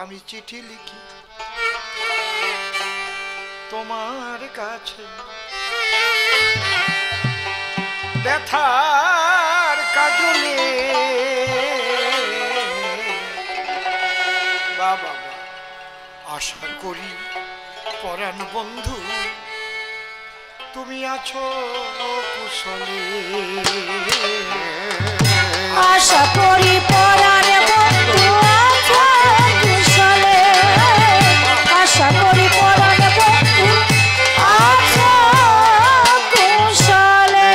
আমি চিঠি লিখি তোমার কাছে, ব্যথার কাজলে বাবা, আশা করি পরাণ বন্ধু তুমি আছো কুশলে। আশা করি পরাণ বন্ধু আছো কুশলে, আশা করি পরাণ বন্ধু আছো কুশলে।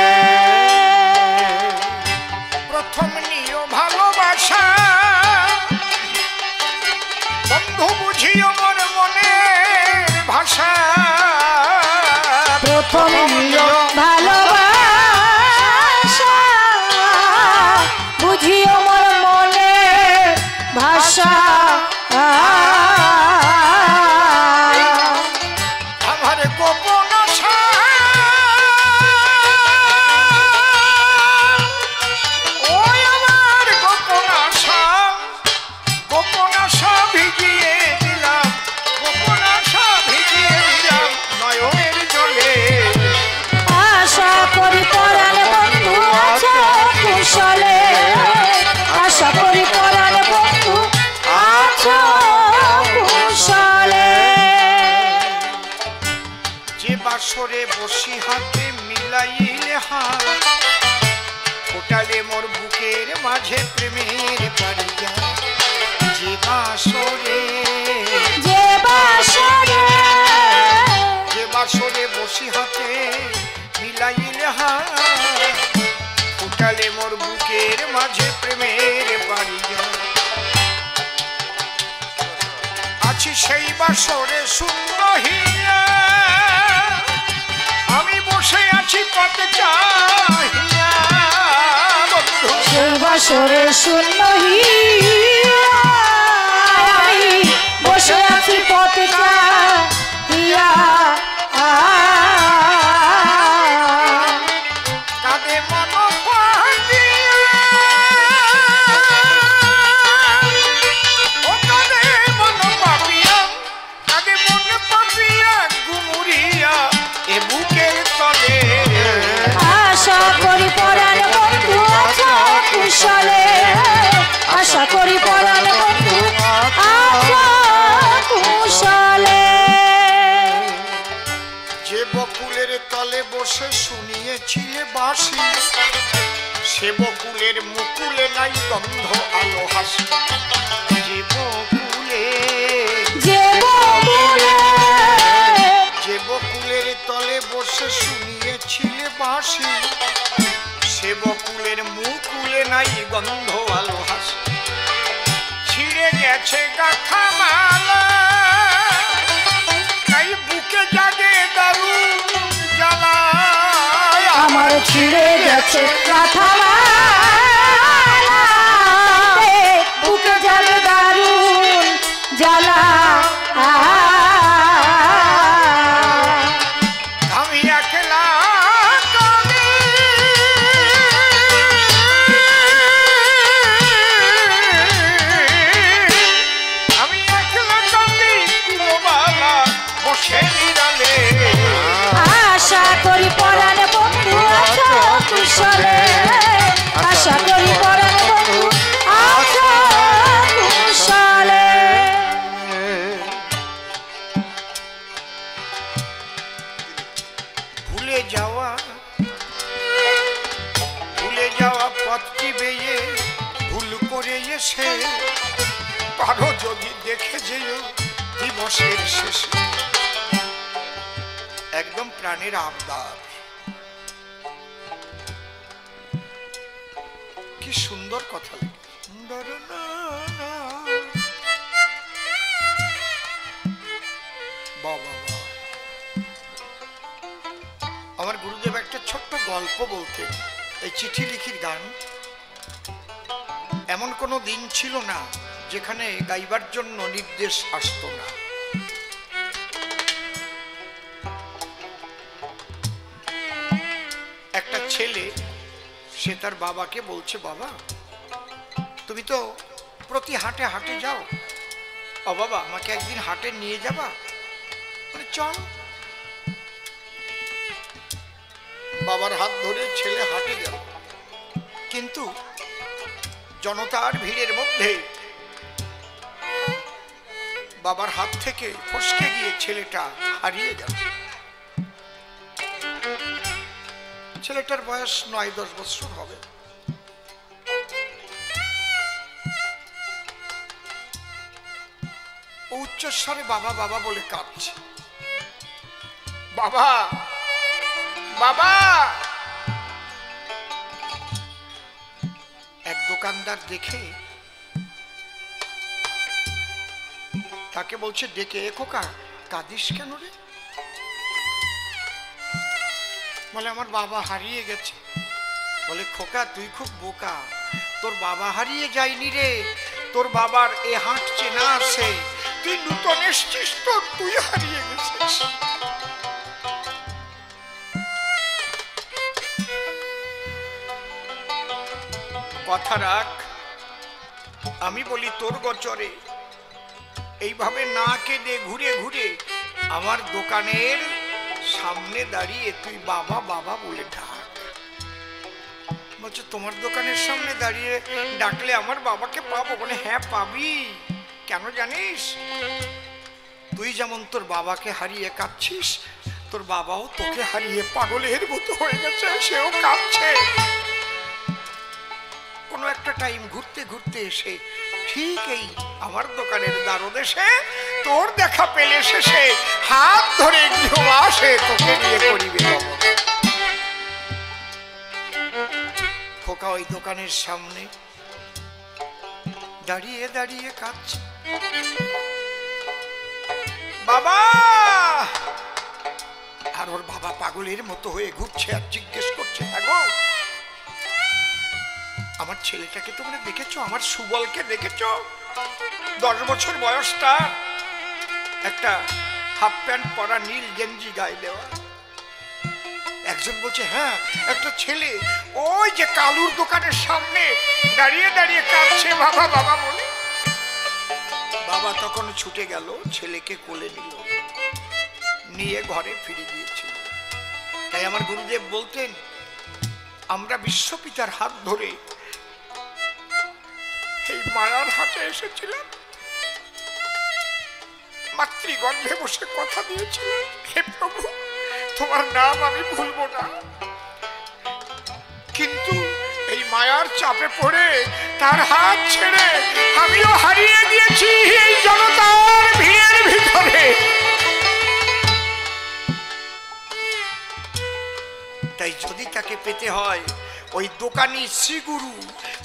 প্রথম নিও ভালোবাসা বন্ধু, বুঝিও মোর মনের ভাষা। প্রথম নিও ভালোবাসা বুঝিও মোর মনের ভাষা। আমার গোপন আশা ওই আমার গোপন আশা, গোপন আশা ভিজিয়ে দিলাম, গোপন আশা ভিজিয়ে দিলাম নয়নের জলে। আশা করি পরাণ বন্ধু আছো কুশলে, আশা করি পরাণ বন্ধু আছো কুশলে। যে বাসরে বসি হাতে মিলাইলে হাত, ফোটালে মোর বুকের মাঝে প্রেমের পারিয়া। যে বাসরে, যে বাসরে, যে বাসরে বসি হাতে মিলাইলে হাত, ফোটালে মোর বুকের মাঝে প্রেমের পারিয়া। আছি সেই বাসরে শূন্য হিয়া, আমি বসে আছি পথ চাহিয়া। বন্ধু সেই বাসরে শূন্য হিয়া, বসে আছি পথে চাহিয়া। কাঁদে মন পাপিয়া, ও কাঁদে মন পাপিয়া, কাঁদে মন পাপিয়া গুমুরিয়া এ বুকের তলে। আশা করি পরাণ বন্ধু আছো কুশলে, আশা করি পরাণ বন্ধু আছো কুশলে। যে বকুলের তলে বসে শুনিয়েছিলে বাঁশি, সে বকুলের মুকুলে নাই গন্ধ আলো হাসি। যে বকুলে, যে বকুলে, যে বকুলের তলে বসে শুনিয়েছিলে বাঁশি, সে বকুলের মুকুলে নাই গন্ধ আলো হাসি। ছিঁড়ে গেছে গাথা মালা, তাই বুকে জাগে দারুণ জ্বালা। আমার ছিঁড়ে গেছে কাঁথামালা, বুকে যাবে দারুণ জ্বালা। আমি একলা কাঁদি, আমি একলা কাঁদি কুলোবালা বসে নিরালে। আশা করি পরাণ বন্ধু আছো কুশলে, আশা করি পরাণ বন্ধু আছো কুশলে। ভুলে যাওয়া, ভুলে যাওয়া পথটি বেয়ে ভুল করে এসে পারো যদি দেখে যেও দিবসের শেষে। একদম প্রাণের আবদার। কি সুন্দর কথা লিখেছে। বাবা, আমার গুরুদেব একটা ছোট্ট গল্প বলতেন। এই চিঠি লিখির গান, এমন কোনো দিন ছিল না যেখানে গাইবার জন্য নির্দেশ আসতো না। একটা ছেলে সে তার বাবাকে বলছে, বাবা তুমি তো প্রতি হাটে হাটে যাও, ও বাবা আমাকে একদিন হাটে নিয়ে যাবা, চল। বাবার হাত ধরে ছেলে হাটে গেল, কিন্তু জনতার ভিড়ের মধ্যে বাবার হাত থেকে ফসকে গিয়ে ছেলেটা হারিয়ে গেল। ছেলেটার বয়স 9-10 বছর হবে। উচ্চস্বরে বাবা বাবা বলে কাঁদছে, বাবা বাবা। এক দোকানদার দেখে তাকে বলছে, ডেকে, খোকা কাঁদিস কেন রে? বলে আমার বাবা হারিয়ে গেছে। বলে খোকা তুই খুব বোকা, তোর বাবা হারিয়ে যায়নি রে, তোর বাবার এ হাট চেনা আছে, তুই নূতন এসছিস তো, তুই হারিয়ে গেছিস। কথা রাখ। আমি বলি তোর গোচরে এইভাবে না কেঁদে ঘুরে ঘুরে আমার দোকানের সামনে দাঁড়িয়ে তুই বাবা বাবা বলে ডাক। বলছে তোমার দোকানের সামনে দাঁড়িয়ে ডাকলে আমার বাবাকে পাবো? বলে হ্যাঁ পাবি। কেন জানিস? তুই যেমন তোর বাবাকে হারিয়ে কাঁদছিস, তোর বাবাও তোকে হারিয়ে পাগলের মতো হয়ে গেছে, সেও কাঁদছে। কোনো একটা টাইম ঘুরতে ঘুরতে এসে ঠিক এই আমার দোকানের দ্বারদেশে তোর দেখা পেলে শেষে হাত ধরে গৃহবাসে তোকে নিয়ে করিবে। খোকা ওই দোকানের সামনে দাঁড়িয়ে দাঁড়িয়ে কাঁদছে, বাবা। আর ওর বাবা পাগলের মতো হয়ে ঘুরছে আর জিজ্ঞেস করছে, হ্যাঁ আমার ছেলেটাকে তোমরা দেখেছো? আমার সুবলকে দেখেছো? 10 বছর বয়স তার, একটা হাফ প্যান্ট পরা, নীল গেঞ্জি গায়ে দেওয়া। একজন বলছে হ্যাঁ একটা ছেলে ওই যে কালুর দোকানের সামনে দাঁড়িয়ে দাঁড়িয়ে কাঁদছে বাবা বাবা বলে। বাবা তখন ছুটে গেল, ছেলেকে কোলে নিল, নিয়ে ঘরে ফিরে গিয়েছিল। তাই আমার গুরুদেব বলতেন, আমরা বিশ্বপিতার হাত ধরে এই মায়ার হাটে এসেছিলাম, মাতৃগর্ভে বসে কথা দিয়েছিলাম, হে প্রভু তোমার নাম আমি ভুলবো না। কিন্তু এই মায়ার চাপে পড়ে তার হাত ছেড়ে আমিও হারিয়ে গিয়েছি এই জনতার ভিড়ের ভিতরে। তাই যদি তাকে পেতে হয়, ওই দোকানি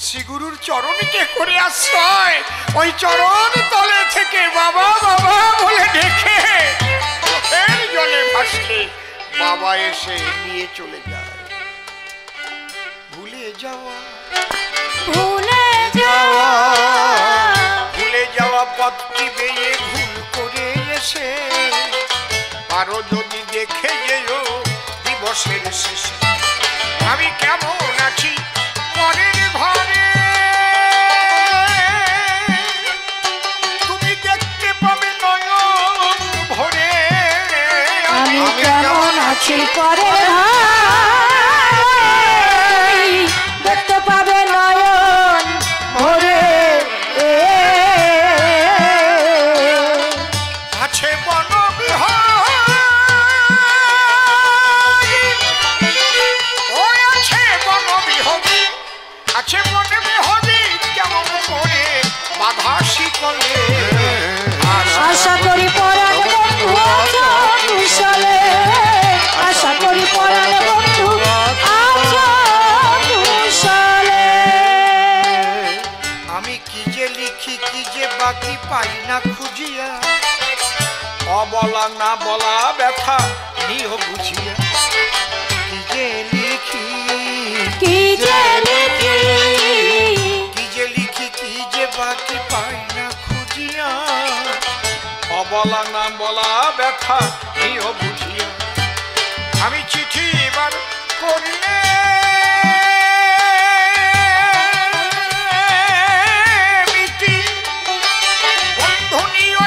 শ্রীগুরুর চরণকে করে আশ্রয়, ওই চরণ তলে থেকে বাবা বাবা বলে ডেকে চোখের জলে ভাসলে বাবা এসে নিয়ে চলে যায়। ভুলে যাওয়া পথটি বেয়ে ভুল করে এসে আরো যদি দেখে যেও দিবসের শেষে আমি কেমন আছি মনের ঘরে, তুমি দেখতে পাবে নয়ন ভরে। আমি কেমন আছি পরে দেখতে পাবে নয়ন ভরে। আছে বনবিহারী, ওই আছে বনবিহারী, আছে বনবিহারী কেমন করে বাধা শিকলে। আশা করি পরাণ বন্ধু আছো কুশলে, আশা করি পরাণ বন্ধু আছো কুশলে। আমি কি যে লিখি কি যে বাকি পাই না খুঁজিয়া, অবলা না বলা ব্যথা নিও বুঝিয়া। কি যে লিখি কি যে লিখি কি যে লিখি কি যে বাকি পাই না খুঁজিয়া, অবলা না বলা ব্যথা নিও বুঝিয়া। আমি চিঠি এবার করলে মিটি বন্ধু নিও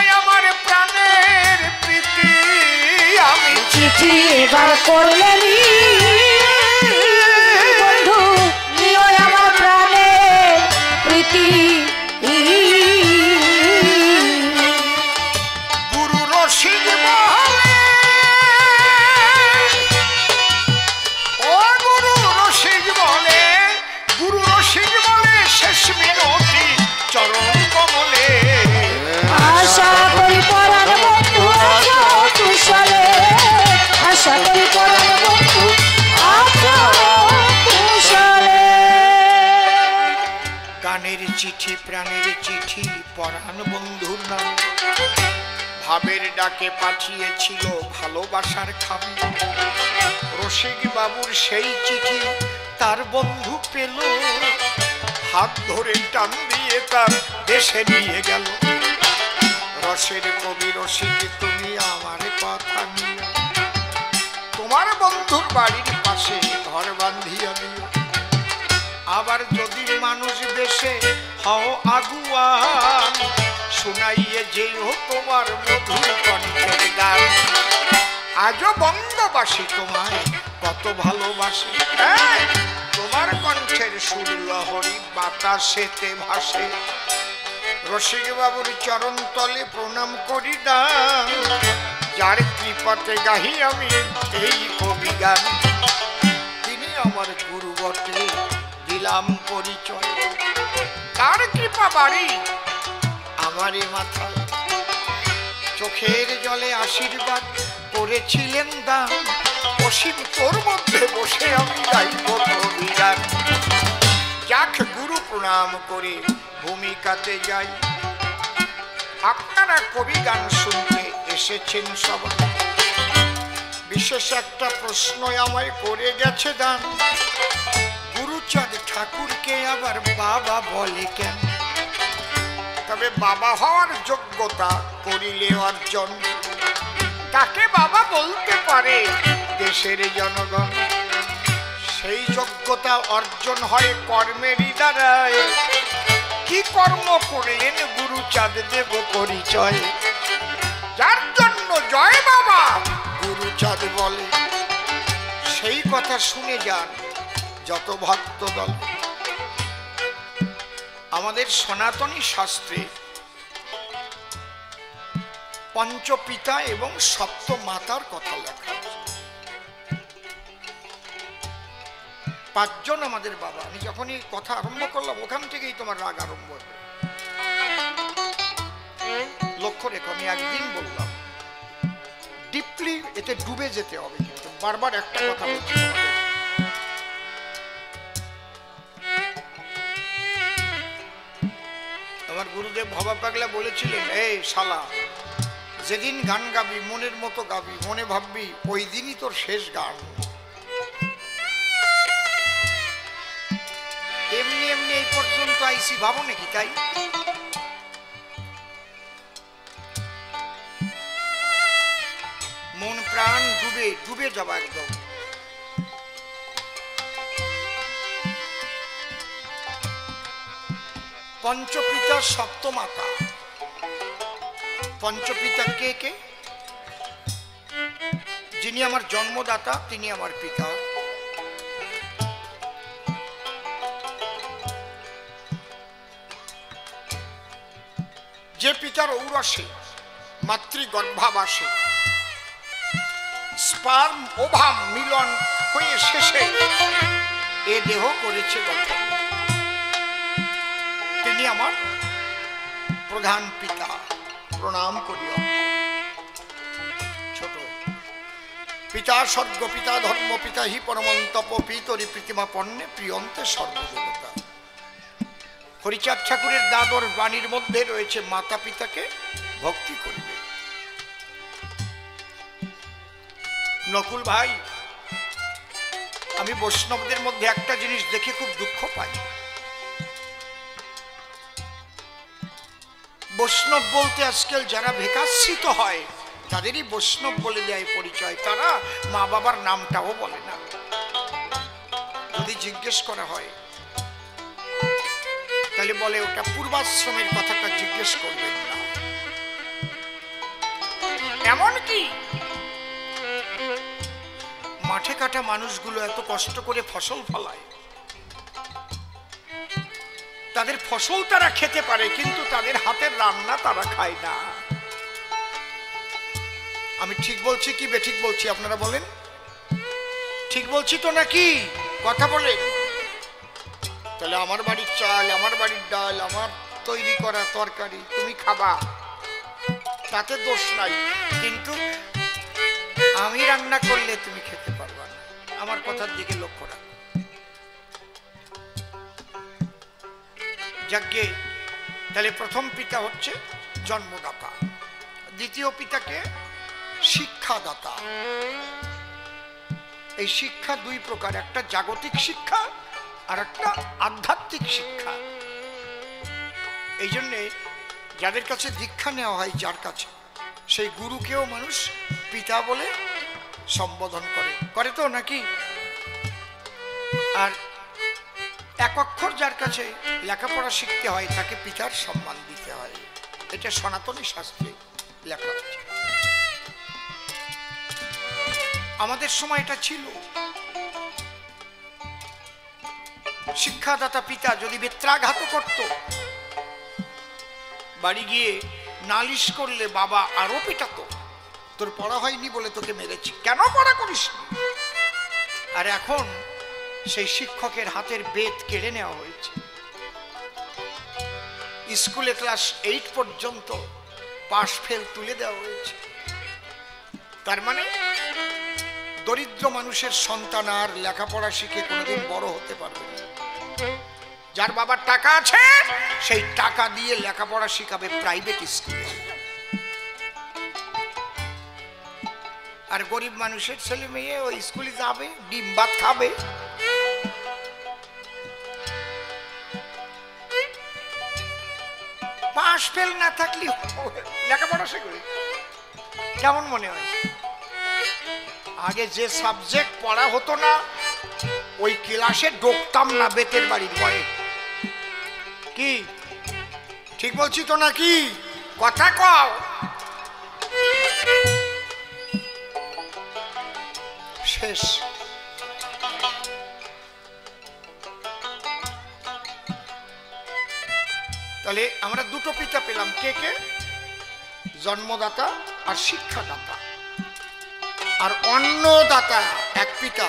যার করলে বন্ধু নিও আমার প্রাণে প্রীতি গুরু রশিদ বলে, ও গুরু রশিদ বলে, গুরু রশিদ বলে শেষ মিনতি চরণ কমলে। আশা করি পরাণ বন্ধু আছো কুশলে, আশা করি পরাণ বন্ধু আছো কুশলে। গানের চিঠি প্রাণের চিঠি পরাণ বন্ধুর নাম, ভাবের ডাকে পাঠিয়েছিল ভালোবাসার খাম। রসিক বাবুর সেই চিঠি তার বন্ধু পেল, হাত ধরে টান দিয়ে তার দেশে নিয়ে গেল। রসের কবি রসিক তুমি আমার কথা নিও, তোমার বন্ধুর বাড়ির পাশে ঘর বাঁধিয়া দিও। আবার যদি মানুষ বেশে হও আগুয়ান, শুনাইয়ে যেও তোমার মধুর কণ্ঠের গান। আজও বঙ্গবাসী তোমায় কত ভালোবাসে, তোমার কণ্ঠের সুর লহরী বাতাসেতে ভাসে। রসিক বাবুর চরণ তলে প্রণাম করি দান, যার কৃপাতে গাহি আমি এই কবি গান। তিনি আমার গুরু বটে দিলাম পরিচয়, তার কৃপা বাড়ি আমারই মাথায়। চোখের জলে আশীর্বাদ করেছিলেন দান, অসীম তোর মধ্যে বসে আমি গাইব কবি গান। যাক গুরু প্রণাম করে ভূমিকাতে যাই, আপনারা কবি গান শুনতে এসেছেন সবাই। বিশেষ একটা প্রশ্ন আমায় করে গেছে দান, গুরুচাঁদ ঠাকুরকে আবার বাবা বলে কেন? তবে বাবা হওয়ার যোগ্যতা করিলে অর্জন, তাকে বাবা বলতে পারে দেশের জনগণ। সেই যোগ্যতা অর্জন হয় কর্মেরই দ্বারায়। কি কর্ম করলেন গুরুচাঁদ দেব পরিচয়, যার জন্য জয় বাবা গুরুচাঁদ বলে। সেই কথা শুনে যান যত ভক্ত দল। আমাদের সনাতনী শাস্ত্রে পঞ্চপিতা এবং সপ্ত মাতার কথা লেখা আছে। পাঁচজন আমাদের বাবা। আমি যখনই কথা আরম্ভ করলাম ওখান থেকেই তোমার রাগ আরম্ভ হবে। লক্ষ্য রেখো, আমি একদিন বললাম ডিপলি এতে ডুবে যেতে হবে, কিন্তু বারবার একটা কথা বলছি তোমাদের। আমার গুরুদেব ভবা পাগলা বলেছিলেন, এই শালা, যেদিন গান গাবি মনের মতো গাবি, মনে ভাববি ওই দিনই তোর শেষ গান। এমনি এমনি এই পর্যন্ত আইসি ভাবো নাকি? তাই মন প্রাণ ডুবে ডুবে যাবা একদম। পঞ্চপিতা সপ্তমাতা। পঞ্চপিতা কে কে? যিনি আমার জন্মদাতা তিনি আমার পিতা, যে পিতার ঔরসে মাতৃগর্ভাবাসে স্পার্ম ওভাম মিলন হয়ে শেষে এ দেহ করেছে গঠন, তিনি আমার প্রধান পিতা। প্রণাম করি। ছোট পিতা স্বর্গ পিতা ধর্ম পিতা হি পরমন্তপ পিতরি প্রীতিমা পণ্যে প্রিয়ন্তে সর্বদেবতা। হরিচাঁদ ঠাকুরের দাদর বাণীর মধ্যে রয়েছে মাতা পিতাকে ভক্তি করিবে। নকুল ভাই, আমি বৈষ্ণবদের মধ্যে একটা জিনিস দেখে খুব দুঃখ পাই। বৈষ্ণব বলতে আজকাল যারা বিকাশিত হয় তাদেরই বৈষ্ণব বলে দেয় পরিচয়, তারা মা বাবার নামটাও বলে না। যদি জিজ্ঞেস করা হয় তাহলে বলে ওটা পূর্বাশ্রমের কথাটা জিজ্ঞেস করবেন না। এমনকি মাঠে কাটা মানুষগুলো এত কষ্ট করে ফসল ফলায়, তাদের ফসল তারা খেতে পারে, কিন্তু তাদের হাতের রান্না তারা খায় না। আমি ঠিক বলছি কি বেঠিক বলছি আপনারা বলেন? ঠিক বলছি তো নাকি? কথা বলেন। তাহলে আমার বাড়ির চাল, আমার বাড়ির ডাল, আমার তৈরি করা তরকারি তুমি খাবা, তাতে দোষ নাই, কিন্তু আমি রান্না করলে তুমি খেতে পারবা না। আমার কথার দিকে লক্ষ্য রাখো। যাজ্ঞে, তাহলে প্রথম পিতা হচ্ছে জন্মদাতা, দ্বিতীয় পিতাকে শিক্ষাদাতা। এই শিক্ষা দুই প্রকার, একটা জাগতিক শিক্ষা আর একটা আধ্যাত্মিক শিক্ষা। এই জন্যে যাদের কাছে দীক্ষা নেওয়া হয়, যার কাছে, সেই গুরুকেও মানুষ পিতা বলে সম্বোধন করে তো নাকি? আর এক অক্ষর যার কাছে লেখাপড়া শিখতে হয় তাকে পিতার সম্মান দিতে হয়। এটা সনাতনী শাস্ত্রে লেখা আছে। আমাদের সময় এটা ছিল। শিক্ষাদাতা পিতা যদি বেত্রাঘাত করত, বাড়ি গিয়ে নালিশ করলে বাবা আরো পিটাতো, তোর পড়া হয়নি বলে তোকে মেরেছি, কেন পড়া করিস? আর এখন সেই শিক্ষকের হাতের বেত কেড়ে নেওয়া হয়েছে। স্কুলে ক্লাস 8 পর্যন্ত পাশ ফেল তুলে দেওয়া হয়েছে। তার মানে দরিদ্র মানুষের সন্তান আর লেখাপড়া শিখে কোনোদিন বড় হতে পারবে না। যার বাবার টাকা আছে সেই টাকা দিয়ে লেখাপড়া শিখাবে প্রাইভেট স্কুলে, আর গরিব মানুষের ছেলে মেয়ে ওই স্কুলে যাবে, ডিম ভাত খাবে। পাশ ফেল না থাকলে লেখাপড়া শিখবে কেমন মনে হয়? আগে যে সাবজেক্ট পড়া হতো না ওই ক্লাসে ঢুকতাম না বেতের বাড়ির ভয়ে। কি ঠিক বলছি তো নাকি? কথা কও। শেষ। তাহলে আমরা দুটো পিতা পেলাম, কে কে? জন্মদাতা আর শিক্ষাদাতা। আর অন্নদাতা এক পিতা।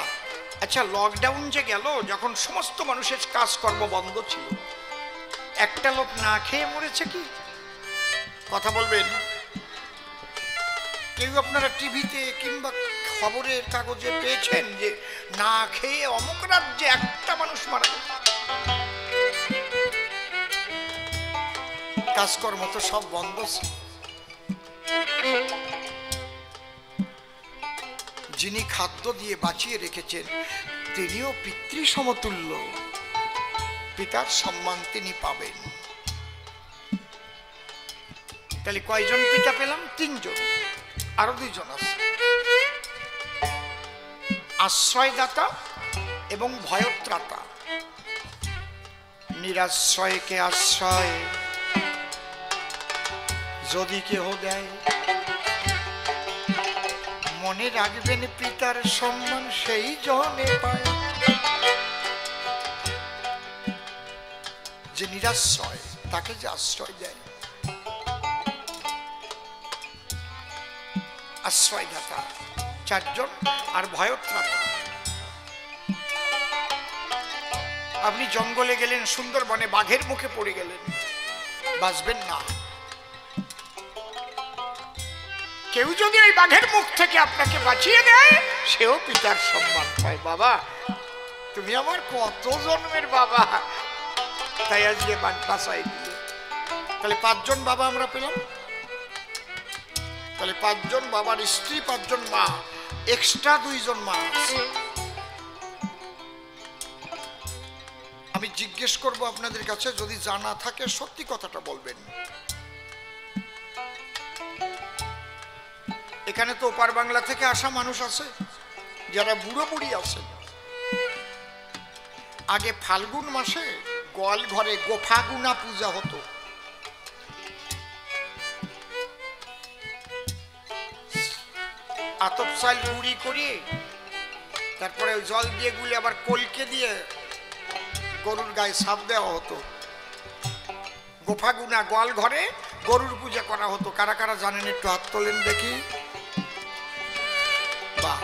আচ্ছা, লকডাউন যে গেল, যখন সমস্ত মানুষের কাজকর্ম বন্ধ ছিল, একটা লোক না খেয়ে মরেছে কি? কথা বলবেন। কেউ আপনারা টিভিতে কিংবা খবরের কাগজে পেয়েছেন যে না খেয়ে অমুক রাজ্যে একটা মানুষ মারা গেল? কাজকর্ম তো সব বন্ধ ছিল। যিনি খাদ্য দিয়ে বাঁচিয়ে রেখেছেন তিনিও পিতৃ সমতুল্য, পিতার সম্মান তিনি পাবেন। তাহলে কয়জন পিতা পেলাম? 3 জন। আরো 2 জন আছে, আশ্রয়দাতা এবং ভয়ত্রাতা। নিরাশ্রয়কে আশ্রয় যদি কেহ দেয়, মনে রাখবেন পিতার সম্মান সেই জনে পায়। যে নিরাশ্রয় তাকে যে আশ্রয় দেয়, আশ্রয়দাতা 4 জন। আর ভয়ত্রাতা, আপনি জঙ্গলে গেলেন, সুন্দরবনে বাঘের মুখে পড়ে গেলেন, বাঁচবেন না। কেউ যদি ওই বাঘের মুখ থেকে আপনাকে বাঁচিয়ে দেয়, সেও পিতার সম্মান পায়। বাবা তুমি আমার কত জন্মের বাবা, তাই আজকে বাঁচাই দিলে। তাহলে 5 জন বাবা আমরা পেলাম। তাহলে 5 জন বাবার স্ত্রী, 5 জন মা, এক্সট্রা 2 জন মা আছে। আমি জিজ্ঞেস করব আপনাদের কাছে, যদি জানা থাকে সত্যি কথাটা বলবেন। এখানে তো ওপার বাংলা থেকে আসা মানুষ আছে যারা বুড়ো বুড়ি আছে। আগে ফাল্গুন মাসে গোয়াল ঘরে গোফাগুনা পূজা হতো। আতপ চাল গুঁড়ি করিয়ে তারপরে ওই জল দিয়ে গুলে আবার কলকে দিয়ে গরুর গায়ে সাপ দেওয়া হতো। গোফাগুনা গোয়াল ঘরে গরুর পূজা করা হতো। কারা কারা জানেন একটু হাত তোলেন দেখি। বাহ,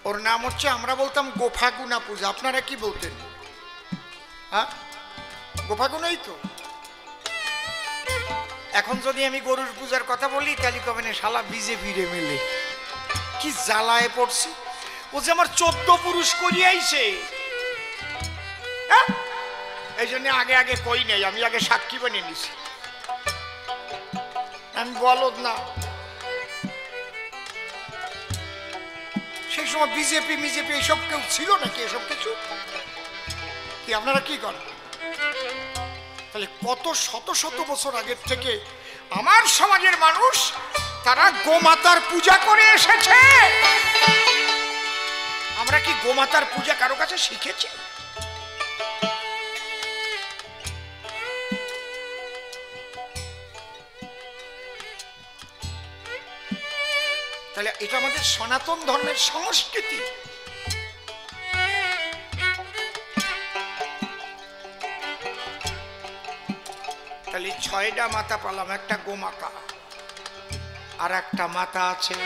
ওর নাম হচ্ছে, আমরা বলতাম গোফাগুনা পূজা, আপনারা কি বলতেন? হ্যাঁ, গোফাগুনাই তো। এখন যদি আমি গরুর পূজার কথা বলি তাহলে কবেন শালা বিজেপি রে মিলে কি জ্বালায় পড়ছি। ও যে আমার 14 পুরুষ করিয়াইছে, এই জন্য আগে আগে কই নাই, আমি আগে সাক্ষী বানিয়ে নিছি। আমি বলদ না। সেই সময় বিজেপি মিজেপি এইসব কেউ ছিল নাকি? এসব কিছু কি আপনারা কি করেন? তাহলে কত শত শত বছর আগের থেকে আমার সমাজের মানুষ তারা গোমাতার পূজা করে এসেছে। আমরা কি গোমাতার পূজা কারো কাছে শিখেছি? তাহলে এটা আমাদের সনাতন ধর্মের সংস্কৃতি। তাহলে 6টা মাতা পেলাম, একটা গোমাতা, আর একটা মাতা আছে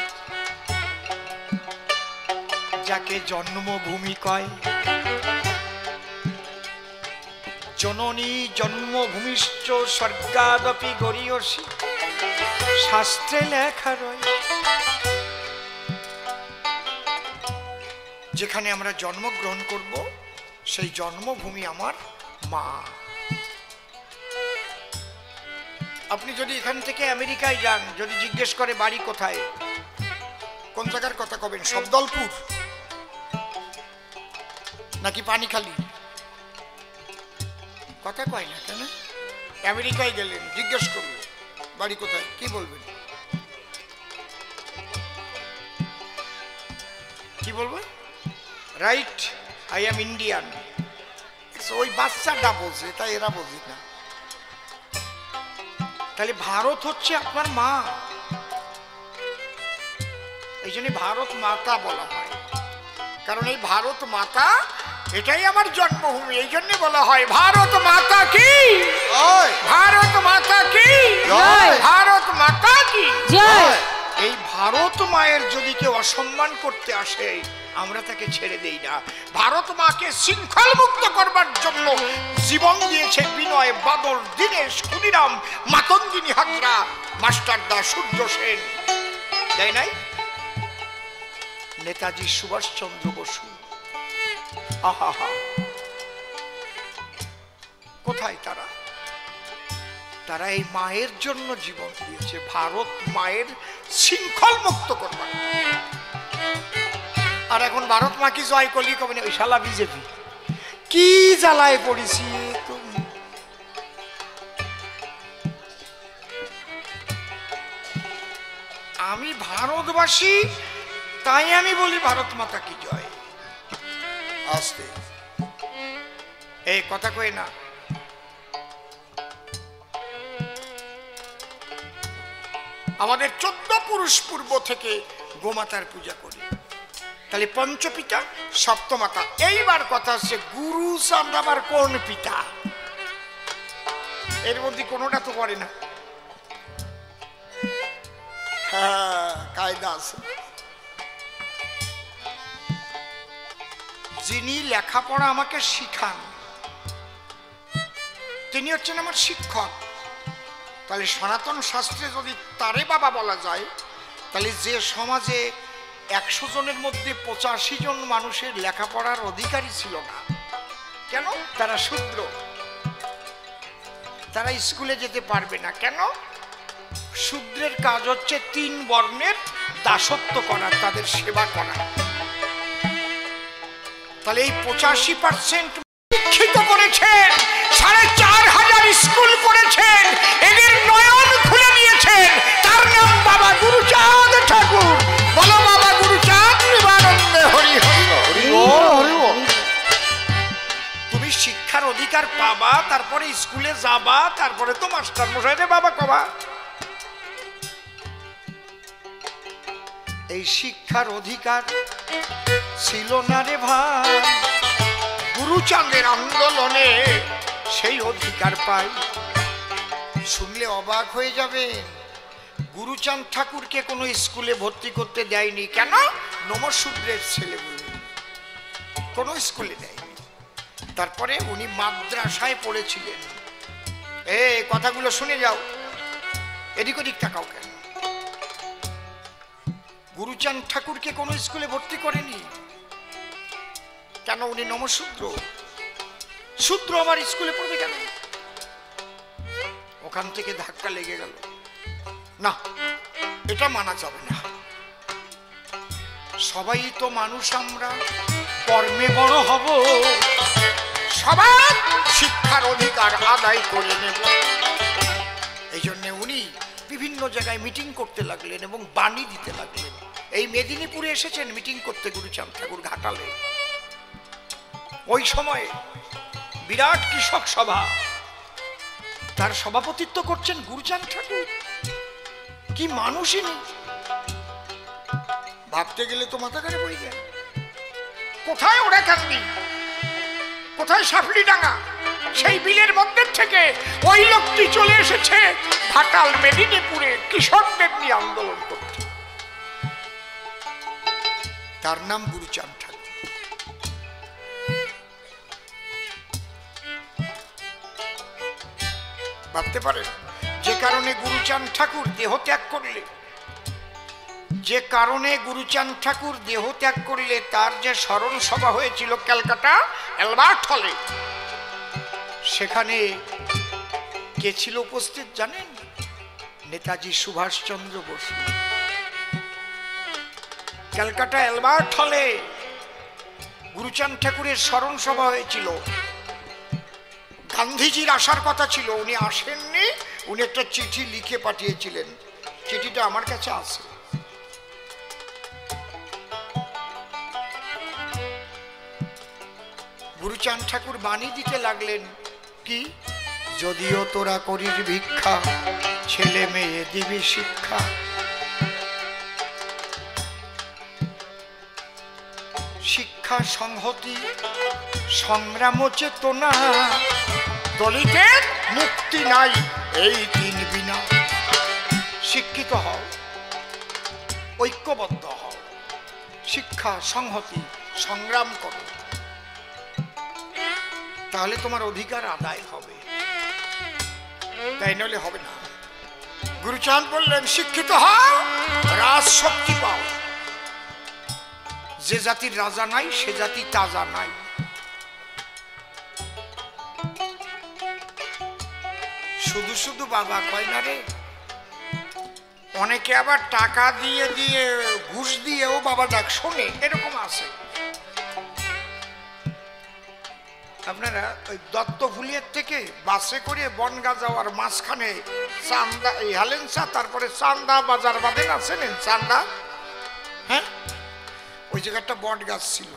যাকে জন্মভূমি কয়। জননী জন্মভূমিশ্চ স্বর্গাদপি গরীয়সী, শাস্ত্রে লেখা রয়। যেখানে আমরা জন্মগ্রহণ করব সেই জন্মভূমি আমার মা। আপনি যদি এখান থেকে আমেরিকায় যান, যদি জিজ্ঞেস করে বাড়ি কোথায়, কোন জায়গার কথা কবেন? শব্দলপুর নাকি পানিখালি? কথা কয় না কেন? আমেরিকায় গেলেন, জিজ্ঞেস করবো বাড়ি কোথায়, কি বলবেন? কি বলবেন? Right, I am Indian. ওই বাচ্চাটা বোঝে, তাই এরা বোঝে না। তাহলে ভারত হচ্ছে আপনার মা, এই জন্য ভারত মাতা বলা হয়। কারণ এই ভারত মাতা, এটাই আমার জন্মভূমি, এই জন্য বলা হয় ভারত মাতা কি, ভারত মাতা কি, ভারত মাতা কি। এই ভারত মায়ের যদি কেউ অসম্মান করতে আসে, আমরা তাকে ছেড়ে দেই না। ভারত মাকে শৃঙ্খল মুক্ত করবার জন্য জীবন দিয়েছে বিনয়, বাদল, দীনেশ, ক্ষুদিরাম, মাতঙ্গিনী হাজরা, মাস্টারদা, সূর্য সেন, দেয় নাই? নেতাজি সুভাষচন্দ্র বসু, আহা হা, কোথায় তারা? তারা এই মায়ের জন্য জীবন দিয়েছে, ভারত মায়ের শৃঙ্খল মুক্ত করবার। আর এখন ভারত মা কি জয় করলি কবে? ওই শালা বিজেপি কি জ্বালায় পড়েছি। আমি ভারতবাসী, তাই আমি বলি ভারত মাতা কি জয়। আস্তে এই কথা কই না। আমাদের 14 পুরুষ পূর্ব থেকে গোমাতার পূজা করি। তাহলে পঞ্চপিতা, সপ্তমাতা। এইবার কথা হচ্ছে গুরু চাঁদাবার কোন পিতা? এর মধ্যে কোনোটা তো করে না। হ্যাঁ, কায়দা আছে। যিনি লেখাপড়া আমাকে শিখান তিনি হচ্ছেন আমার শিক্ষক। তাহলে সনাতন শাস্ত্রে যদি তারে বাবা বলা যায়, তাহলে যে সমাজে 100 জনের মধ্যে 85 জন মানুষের লেখাপড়ার অধিকারী ছিল না, কেন? তারা শূদ্র, তারা স্কুলে যেতে পারবে না। কেন? শূদ্রের কাজ হচ্ছে 3 বর্ণের দাসত্ব করা, তাদের সেবা করা। তাহলে এই 85% শিক্ষিত করেছেন, 4500 স্কুল করেছেন, এদের নয়ন খুলে দিয়েছেন। তার নাম বাবা গুরুচাঁদ ঠাকুর। বলো বাবা গুরুচাঁদ নিবানন্দে হরি হরি হরি হরি। তুমি শিক্ষার অধিকার পাবা, তারপরে স্কুলে যাবা, তারপরে তো মাস্টার মশাই রে বাবা কবা। এই শিক্ষার অধিকার ছিল না রে ভাই, গুরুচাঁদের আন্দোলনে সেই অধিকার পাই। শুনলে অবাক হয়ে যাবেন, গুরুচাঁদ ঠাকুরকে কোনো স্কুলে ভর্তি করতে দেয়নি। কেন? নমশূদ্রের ছেলে বলে কোনো স্কুলে দেয়নি। তারপরে উনি মাদ্রাসায় পড়েছিলেন। এই কথাগুলো শুনে যাও, এদিক ওদিক তাকাও কেন? গুরুচাঁদ ঠাকুরকে কোনো স্কুলে ভর্তি করেনি। কেন? উনি নমশূদ্র। শূদ্র আবার স্কুলে পড়বে কেন? ওখান থেকে ধাক্কা লেগে গেল, না এটা মানা যাবে না। সবাই তো মানুষ, আমরা কর্মে বড় হব, সবার শিক্ষার অধিকার আদায় করে নেব। এই জন্য উনি বিভিন্ন জায়গায় মিটিং করতে লাগলেন এবং বাণী দিতে লাগলেন। এই মেদিনীপুরে এসেছেন মিটিং করতে গুরুচাঁদ ঠাকুর, ঘাটালে। ওই সময়ে বিরাট কৃষক সভা, তার সভাপতিত্ব করছেন গুরুচাঁদ ঠাকুর। কি মানুষই নেই, ভাবতে গেলে তো মাথা খারাপ হয়ে যায়। কোথায় ওরা কান্দি, কোথায় সাফলি ডাঙ্গা, সেই বিলের মধ্যে থেকে ওই লোকটি চলে এসেছে ঘাটাল মেদিনীপুরে কৃষকদের নিয়ে আন্দোলন করতে। তার নাম গুরুচাঁদ ঠাকুর। ভাবতে পারেন, যে কারণে গুরুচাঁদ ঠাকুর দেহ ত্যাগ করলে, যে কারণে গুরুচাঁদ ঠাকুর দেহ ত্যাগ করলে, তার যে স্মরণ সভা হয়েছিল ক্যালকাটা অ্যালবার্ট হলে, সেখানে কে ছিল উপস্থিত জানেন? নেতাজি সুভাষচন্দ্র বসু। ক্যালকাটা অ্যালবার্ট হলে গুরুচাঁদ ঠাকুরের স্মরণ সভা হয়েছিল। গান্ধীজির আসার কথা ছিল, উনি আসেননি। উনি একটা চিঠি লিখে পাঠিয়েছিলেন, চিঠিটা আমার কাছে আছে। গুরুচাঁদ ঠাকুর বাণী দিতে লাগলেন, কি? যদিও তোরা করিস ভিক্ষা, ছেলে মেয়ে দিবি শিক্ষা। শিক্ষা সংহতি সংগ্রাম চেতনা, দলিতের মুক্তি নাই এই তিন বিনা। শিক্ষিত হও, ঐক্যবদ্ধ হও, শিক্ষা সংহতি সংগ্রাম করো, তাহলে তোমার অধিকার আদায় হবে, তাই নইলে হবে না। গুরুচাঁদ বললেন, শিক্ষিত হও, রাজ শক্তি পাও। যে জাতির রাজা নাই, সে জাতি তাজা নাই। শুধু শুধু বাবা কয় না রে, অনেকে আবার টাকা দিয়ে দিয়ে ঘুষ দিয়েও বাবা ডাক শোনে, এরকম আছে। আপনারা ওই দত্তফুলিয়ার থেকে বাসে করে বনগা যাওয়ার মাঝখানে চান্দা, এই হালেনসা, তারপরে চান্দা বাজার বাঁধেন আছেন, চান্দা, হ্যাঁ, ওই জায়গাটা বট গাছ ছিল,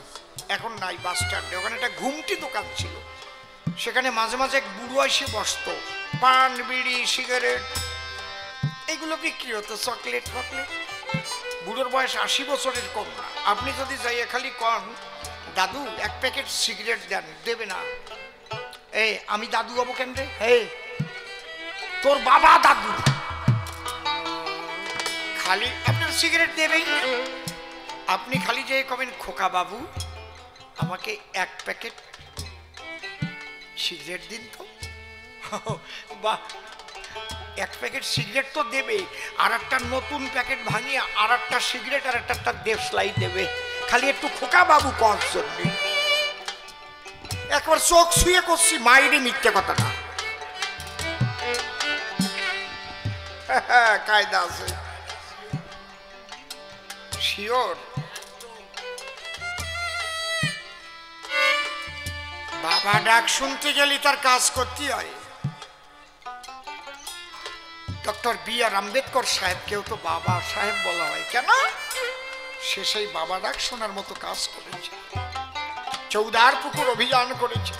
এখন নাই বাস স্ট্যান্ডে। ওখানে একটা ঘুমটি দোকান ছিল, সেখানে মাঝে মাঝে এক বুড়ো এসে বসতো, পান বিড়ি সিগারেট এগুলো বিক্রি হতো, চকলেট ফকলেট। বুড়োর বয়স 80 বছরের কম না। আপনি যদি যাইয়া খালি কন, দাদু এক প্যাকেট সিগারেট দেন, দেবে না। এই আমি দাদু হবো কেন রে? এই তোর বাবা দাদু। খালি আপনার সিগারেট দেবেই না। আপনি খালি যে কবেন, খোকা বাবু আমাকে এক প্যাকেট সিগারেট দিন তো। বাহ, এক প্যাকেট সিগারেট তো দেবে, আর একটা নতুন প্যাকেট ভাঙিয়ে আর একটা সিগারেট আর একটা দেশলাই দেবে, খালি একটু খোকা বাবু কর জন্য। একবার চোখ শুয়ে করছি, মাইরে মিথ্যে কথা না, কায়দা আছে, শিওর। বাবা ডাক শুনতে গেলে তার কাজ করতে হয়। Doctor B.R.. আম্বেদকর সাহেবকেও তো বাবা সাহেব বলা হয়, কেন? সে সেই বাবা ডাক শোনার মতো কাজ করেছে। চৌদার পুকুর অভিযান করেছে,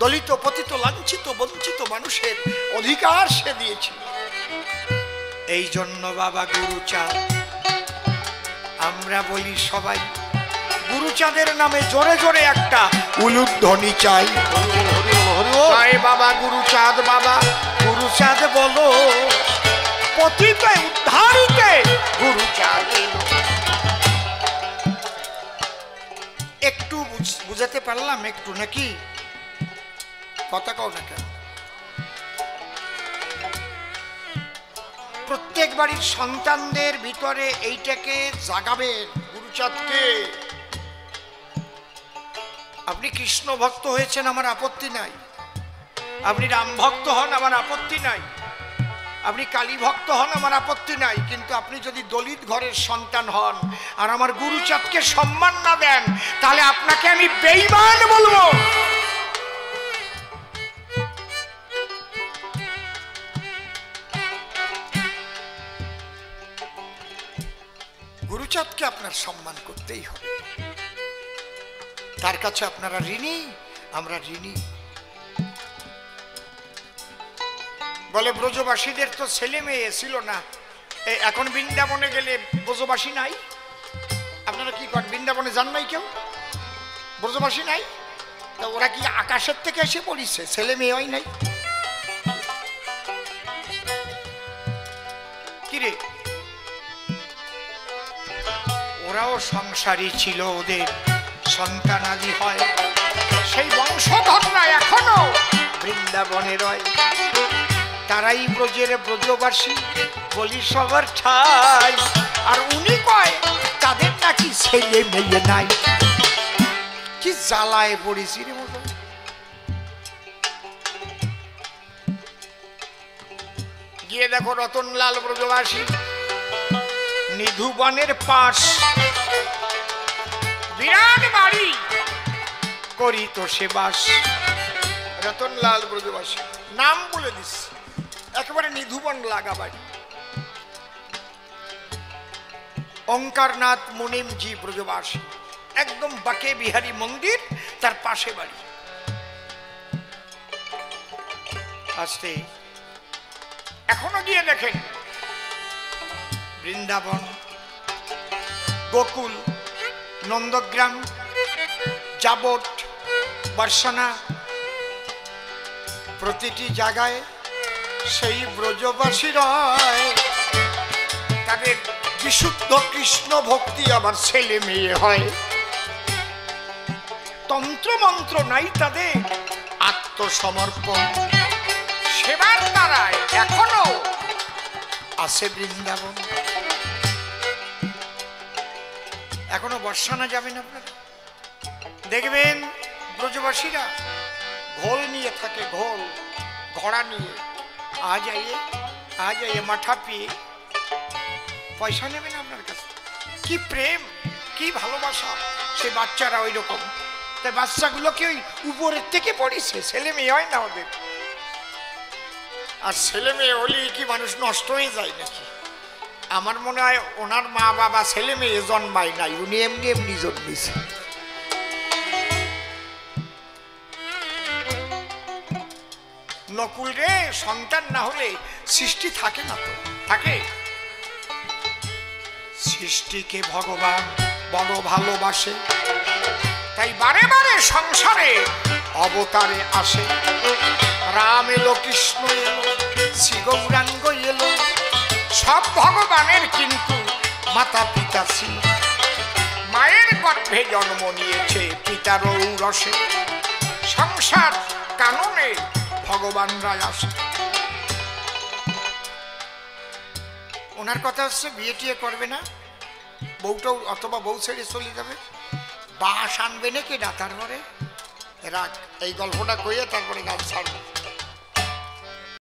দলিত পতিত লাঞ্ছিত বঞ্চিত মানুষের অধিকার সে দিয়েছিল। এই জন্য বাবা গুরুচাঁদ আমরা বলি সবাই গুরুচাঁদের নামে জোরে জোরে একটা উলুধ্বনি চাই। জয় বাবা গুরুচাঁদ, বাবা গুরুচাঁদ বলো, পতিতে উদ্ধারিতে গুরুচাঁদ এলো। একটু বুঝাতে পারলাম একটু নাকি? কথা কও না কেন? প্রত্যেক বাড়ির সন্তানদের ভিতরে এইটাকে জাগাবেন, গুরুচাঁদকে। আপনি কৃষ্ণ ভক্ত হয়েছেন, আমার আপত্তি নাই। আপনি রাম ভক্ত হন, আমার আপত্তি নাই। আপনি কালী ভক্ত হন, আমার আপত্তি নাই। কিন্তু আপনি যদি দলিত ঘরের সন্তান হন আর আমার গুরুচাঁদকে সম্মান না দেন, তাহলে আপনাকে আমি বেঈমান বলবো। গুরুচাঁদকে আপনার সম্মান করতেই হবে। তার কাছে আপনারা ঋণী, আমরা ঋণী। বলে ব্রজবাসীদের তো ছেলে মেয়ে ছিল না, এখন বৃন্দাবনে গেলে ব্রজবাসী নাই। আপনারা কি করেন? বৃন্দাবনে যান নাই কেউ? ব্রজবাসী নাই? তা ওরা কি আকাশের থেকে এসে পড়িছে? ছেলে মেয়ে হয় নাই? কিরে, ওরাও সংসারী ছিল, ওদের সন্তানাদি হয়, সেই বংশধররা এখনো বৃন্দাবনে রয়। তারাই ব্রজের ব্রজবাসী, বলি সবার ঠাই। আর উনি কয় তাদের নাকি ছেলে মেয়ে নাই। কি জ্বালায় পড়েছি রে মতো। গিয়ে দেখো রতনলাল ব্রজবাসী নিধুবনের পাশ, বিরাট বাড়ি করি তো সে বাস। রতনলাল ব্রজবাসী নাম বলে দিস, একেবারে নিধুবন লাগা বাড়ি। ওঙ্কারনাথ মুনিমজি ব্রজবাসী, একদম বাকে বিহারী মন্দির, তার পাশে বাড়ি। আসতে এখনো গিয়ে দেখেন বৃন্দাবন, গোকুল, নন্দগ্রাম, যাবট, বর্ষনা, প্রতিটি জায়গায় সেই ব্রজবাসী রয়। তাদের বিশুদ্ধ কৃষ্ণ ভক্তি আবার ছেলে মেয়ে হয়। তন্ত্র মন্ত্র নাই তাদের, আত্মসমর্পণ, সেবার দ্বারায় এখনো আছে বৃন্দাবন। এখনো বর্ষানা যাবেন আপনারা, দেখবেন ব্রজবাসীরা ঘোল নিয়ে থাকে, ঘোল, ঘোড়া নিয়ে। আ যাইয়ে মাঠা পিয়ে পয়সা নেবেন আপনার কাছে। কি প্রেম, কি ভালোবাসা। সে বাচ্চারা ওই রকম, তাই বাচ্চাগুলোকে ওই উপরের থেকে পড়িছে, ছেলে মেয়ে হয় না ওদের। আর ছেলে মেয়ে হলেই কি মানুষ নষ্ট হয়ে যায় নাকি? আমার মনে হয় ওনার মা বাবা ছেলে মেয়ে জন্মায় নাই, উনি এমনি এমনি জন্মিছে। নকুল রে, সন্তান না হলে সৃষ্টি থাকে না তো? থাকে। সৃষ্টিকে ভগবান বড় ভালোবাসে, তাই বারে বারে সংসারে অবতারে আসে। রাম এলো, কৃষ্ণ এলো, শ্রী গৌরাঙ্গ এলো, সব ভগবানের কিন্তু মাতা পিতা ছিল। মায়ের গর্ভে জন্ম নিয়েছে পিতার ঔরসে। সংসার কাননে ভগবানরা আসে। ওনার কথা হচ্ছে বিয়ে টিয়ে করবে না, বউটাও অথবা বউ ছেড়ে চলে যাবে, বাস আনবে নাকি ডাকার ঘরে। রাখ, এই গল্পটা কইয়ে তারপরে গান ছাড়বে।